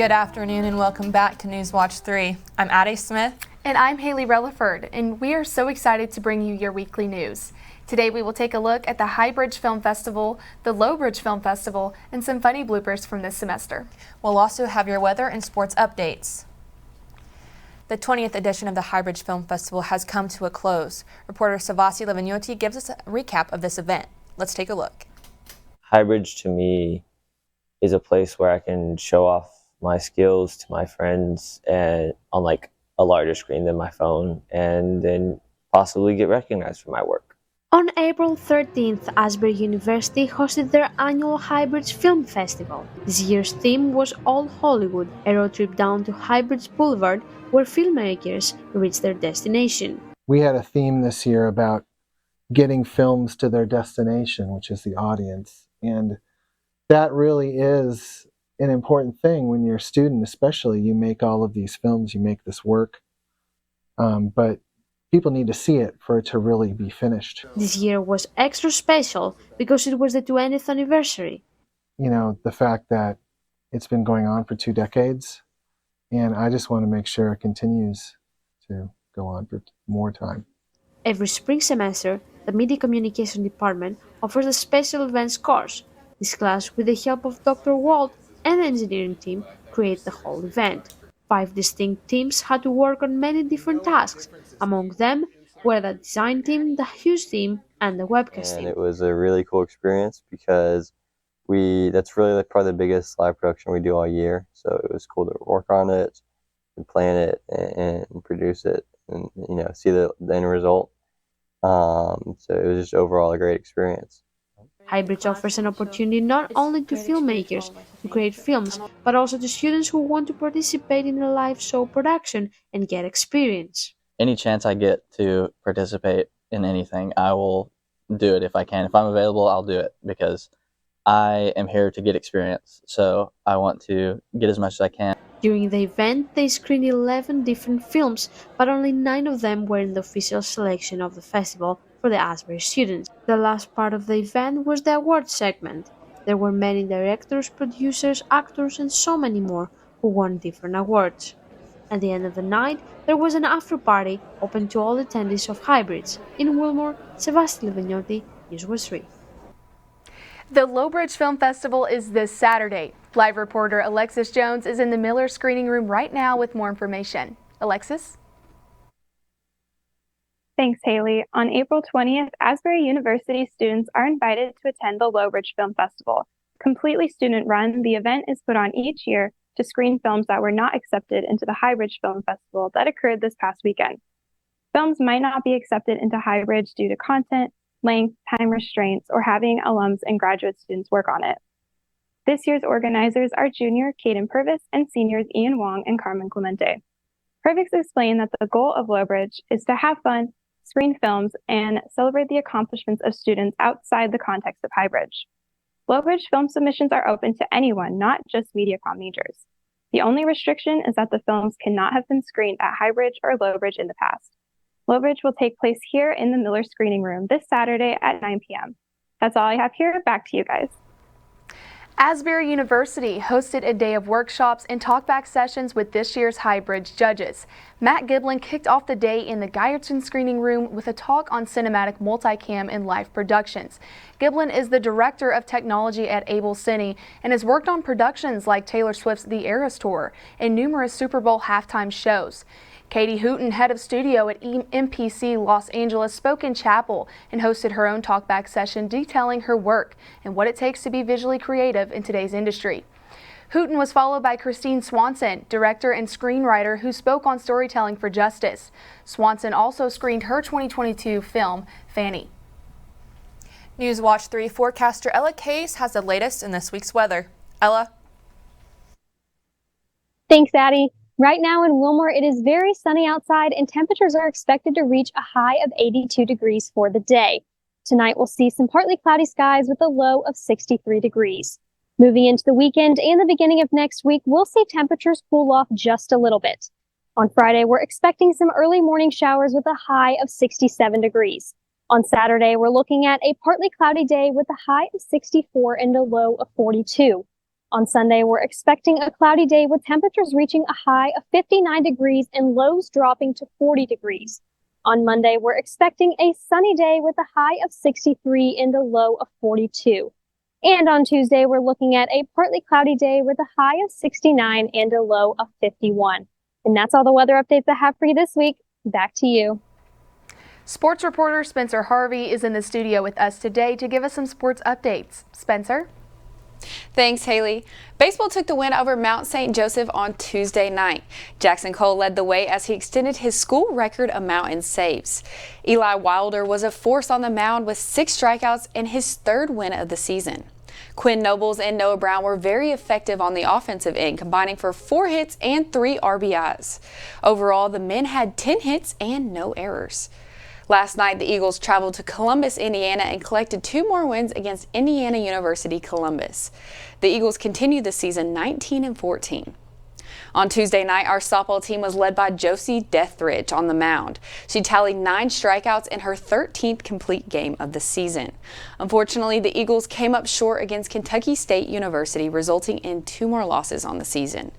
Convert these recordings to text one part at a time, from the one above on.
Good afternoon and welcome back to Newswatch3. I'm Addie Smith. And I'm Haleigh Releford, and we are so excited to bring you your weekly news. Today we will take a look at the Highbridge Film Festival, the Lowbridge Film Festival, and some funny bloopers from this semester. We'll also have your weather and sports updates. The 20th edition of the Highbridge Film Festival has come to a close. Reporter Sevasti Levenioti gives us a recap of this event. Let's take a look. Highbridge to me is a place where I can show off my skills to my friends and on like a larger screen than my phone, and then possibly get recognized for my work. On April 13th, Asbury University hosted their annual Highbridge Film Festival. This year's theme was All Hollywood, a road trip down to Highbridge Boulevard where filmmakers reach their destination. We had a theme this year about getting films to their destination, which is the audience. And that really is an important thing when you're a student, especially. You make all of these films, you make this work, but people need to see it for it to really be finished. This year was extra special because it was the 20th anniversary. You know, the fact that it's been going on for 2 decades, and I just want to make sure it continues to go on for more time. Every spring semester, the Media Communication Department offers a special events course. This class, with the help of Dr. Walt and the engineering team, create the whole event. 5 distinct teams had to work on many different tasks. Among them were the design team, the huge team, and the webcast team. And it was a really cool experience because that's really probably the biggest live production we do all year. So it was cool to work on it and plan it and produce it and, you know, see the end result. So it was just overall a great experience. Highbridge offers an opportunity not only to filmmakers to create films, but also to students who want to participate in a live show production and get experience. Any chance I get to participate in anything, I will do it if I can. If I'm available, I'll do it because I am here to get experience. So I want to get as much as I can. During the event, they screened 11 different films, but only 9 of them were in the official selection of the festival for the Asbury students. The last part of the event was the awards segment. There were many directors, producers, actors, and so many more who won different awards. At the end of the night, there was an after-party open to all attendees of Highbridge. In Wilmore, Sevasti Levenioti, Newswatch3. The Lowbridge Film Festival is this Saturday. Live reporter Alexis Jones is in the Miller screening room right now with more information. Alexis? Thanks, Haleigh. On April 20th, Asbury University students are invited to attend the Lowbridge Film Festival. Completely student-run, the event is put on each year to screen films that were not accepted into the Highbridge Film Festival that occurred this past weekend. Films might not be accepted into Highbridge due to content, length, time restraints, or having alums and graduate students work on it. This year's organizers are junior Caden Purvis and seniors Ian Wong and Carmen Clemente. Purvis explained that the goal of Lowbridge is to have fun, screen films, and celebrate the accomplishments of students outside the context of Highbridge. Lowbridge film submissions are open to anyone, not just MediaCom majors. The only restriction is that the films cannot have been screened at Highbridge or Lowbridge in the past. Lowbridge will take place here in the Miller screening room this Saturday at 9 p.m. That's all I have here. Back to you guys. Asbury University hosted a day of workshops and talkback sessions with this year's Highbridge judges. Matt Giblin kicked off the day in the Guyerton screening room with a talk on cinematic multicam and live productions. Giblin is the director of technology at Able Cine and has worked on productions like Taylor Swift's The Eras Tour and numerous Super Bowl halftime shows. Katie Hooten, head of studio at MPC Los Angeles, spoke in chapel and hosted her own talkback session detailing her work and what it takes to be visually creative in today's industry. Hooten was followed by Christine Swanson, director and screenwriter, who spoke on storytelling for justice. Swanson also screened her 2022 film, Fanny. Newswatch3 forecaster Ella Case has the latest in this week's weather. Ella? Thanks, Addie. Right now in Wilmore, it is very sunny outside and temperatures are expected to reach a high of 82 degrees for the day. Tonight, we'll see some partly cloudy skies with a low of 63 degrees. Moving into the weekend and the beginning of next week, we'll see temperatures cool off just a little bit. On Friday, we're expecting some early morning showers with a high of 67 degrees. On Saturday, we're looking at a partly cloudy day with a high of 64 and a low of 42. On Sunday, we're expecting a cloudy day with temperatures reaching a high of 59 degrees and lows dropping to 40 degrees. On Monday, we're expecting a sunny day with a high of 63 and a low of 42. And on Tuesday, we're looking at a partly cloudy day with a high of 69 and a low of 51. And that's all the weather updates I have for you this week. Back to you. Sports reporter Spencer Harvey is in the studio with us today to give us some sports updates. Spencer? Thanks, Haleigh. Baseball took the win over Mount St. Joseph on Tuesday night. Jackson Cole led the way as he extended his school record amount in saves. Eli Wilder was a force on the mound with 6 strikeouts and his 3rd win of the season. Quinn Nobles and Noah Brown were very effective on the offensive end, combining for 4 hits and 3 RBIs. Overall, the men had 10 hits and no errors. Last night, the Eagles traveled to Columbus, Indiana, and collected 2 more wins against Indiana University Columbus. The Eagles continued the season 19-14. On Tuesday night, our softball team was led by Josie Deathridge on the mound. She tallied 9 strikeouts in her 13th complete game of the season. Unfortunately, the Eagles came up short against Kentucky State University, resulting in 2 more losses on the season.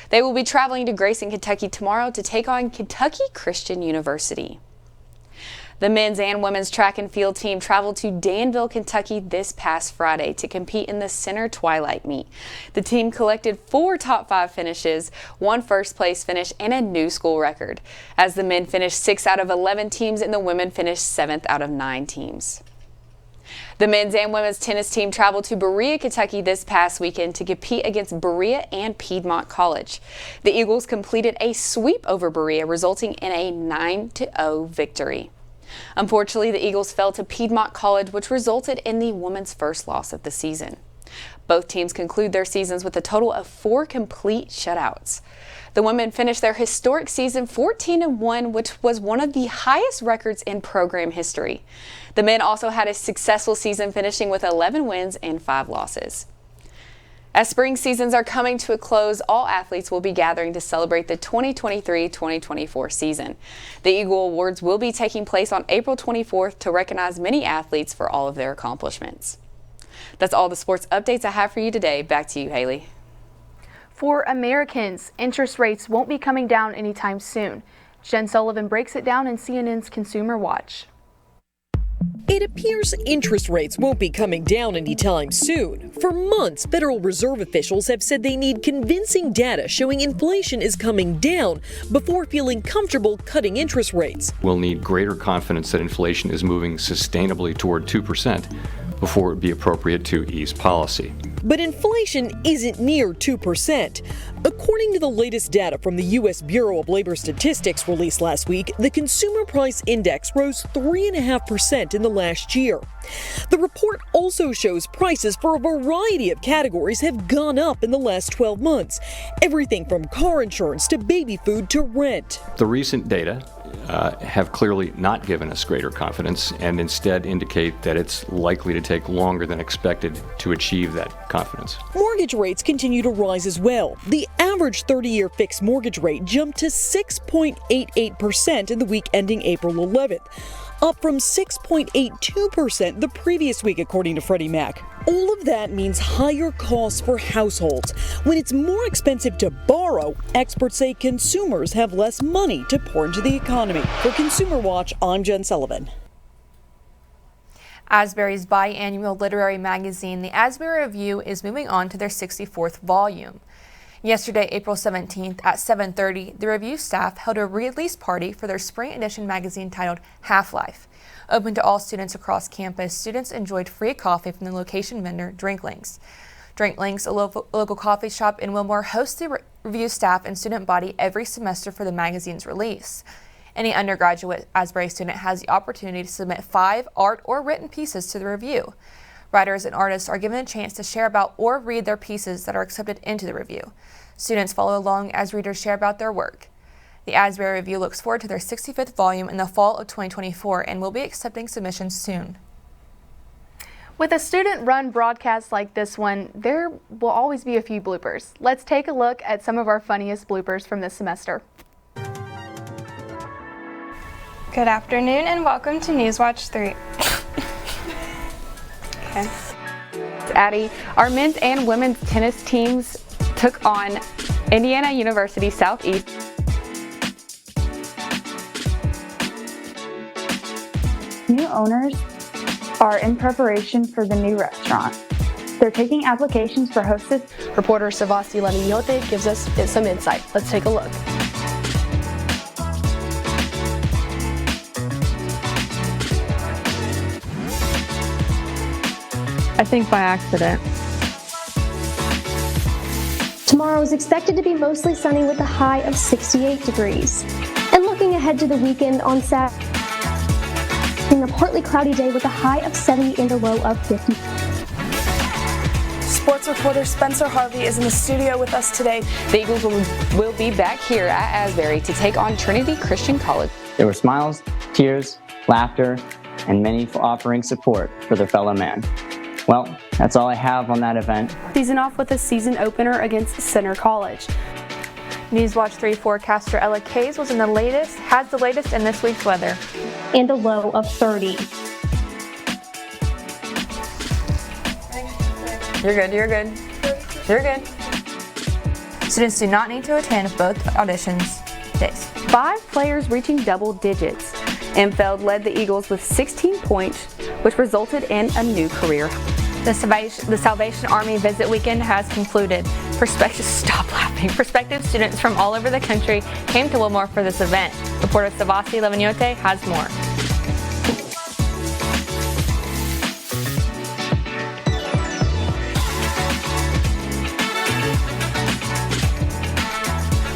They will be traveling to Grayson, Kentucky tomorrow to take on Kentucky Christian University. The men's and women's track and field team traveled to Danville, Kentucky this past Friday to compete in the Center Twilight Meet. The team collected 4 top 5 finishes, 1 first-place finish, and a new school record, as the men finished 6 out of 11 teams and the women finished 7th out of 9 teams. The men's and women's tennis team traveled to Berea, Kentucky this past weekend to compete against Berea and Piedmont College. The Eagles completed a sweep over Berea, resulting in a 9-0 victory. Unfortunately, the Eagles fell to Piedmont College, which resulted in the women's first loss of the season. Both teams conclude their seasons with a total of 4 complete shutouts. The women finished their historic season 14-1, which was one of the highest records in program history. The men also had a successful season, finishing with 11 wins and 5 losses. As spring seasons are coming to a close, all athletes will be gathering to celebrate the 2023-2024 season. The Eagle Awards will be taking place on April 24th to recognize many athletes for all of their accomplishments. That's all the sports updates I have for you today. Back to you, Haleigh. For Americans, interest rates won't be coming down anytime soon. Jen Sullivan breaks it down in CNN's Consumer Watch. It appears interest rates won't be coming down anytime soon. For months, Federal Reserve officials have said they need convincing data showing inflation is coming down before feeling comfortable cutting interest rates. We'll need greater confidence that inflation is moving sustainably toward 2% before it would be appropriate to ease policy. But inflation isn't near 2%. According to the latest data from the U.S. Bureau of Labor Statistics released last week, the Consumer Price Index rose 3.5% in the last year. The report also shows prices for a variety of categories have gone up in the last 12 months. Everything from car insurance to baby food to rent. The recent data have clearly not given us greater confidence and instead indicate that it's likely to take longer than expected to achieve that confidence. Mortgage rates continue to rise as well. The average 30-year fixed mortgage rate jumped to 6.88% in the week ending April 11th, up from 6.82% the previous week, according to Freddie Mac. All of that means higher costs for households. When it's more expensive to borrow, experts say consumers have less money to pour into the economy. For Consumer Watch, I'm Jen Sullivan. Asbury's biannual literary magazine, the Asbury Review, is moving on to their 64th volume. Yesterday, April 17th at 7:30, the review staff held a release party for their spring edition magazine titled Half-Life. Open to all students across campus, students enjoyed free coffee from the location vendor Drinklinks. Drinklinks, a local coffee shop in Wilmore, hosts the review staff and student body every semester for the magazine's release. Any undergraduate Asbury student has the opportunity to submit 5 art or written pieces to the review. Writers and artists are given a chance to share about or read their pieces that are accepted into the review. Students follow along as readers share about their work. The Asbury Review looks forward to their 65th volume in the fall of 2024 and will be accepting submissions soon. With a student-run broadcast like this one, there will always be a few bloopers. Let's take a look at some of our funniest bloopers from this semester. Good afternoon and welcome to Newswatch 3. Okay. Addie, our men's and women's tennis teams took on Indiana University Southeast. New owners are in preparation for the new restaurant. They're taking applications for hostess. Reporter Sevasti Levenioti gives us some insight. Let's take a look. I think by accident. Tomorrow is expected to be mostly sunny with a high of 68 degrees. And looking ahead to the weekend on Saturday, a partly cloudy day with a high of 70 and a low of 50. Sports reporter Spencer Harvey is in the studio with us today. The Eagles will be back here at Asbury to take on Trinity Christian College. There were smiles, tears, laughter, and many offering support for their fellow man. Well, that's all I have on that event. Season off with a season opener against Center College. Newswatch3 forecaster Alexis has the latest in this week's weather. And a low of 30. You're good. You're good. Students do not need to attend both auditions days. 5 players reaching double digits. Enfeld led the Eagles with 16 points, which resulted in a new career. The Salvation Army visit weekend has concluded. Prospective students from all over the country came to Wilmore for this event. Reporter Sevasti Levenioti has more.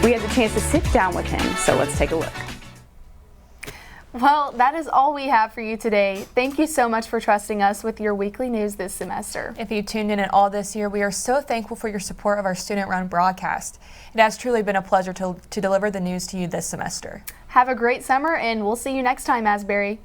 We had the chance to sit down with him, so let's take a look. Well, that is all we have for you today. Thank you so much for trusting us with your weekly news this semester. If you tuned in at all this year, we are so thankful for your support of our student-run broadcast. It has truly been a pleasure to deliver the news to you this semester. Have a great summer, and we'll see you next time, Asbury.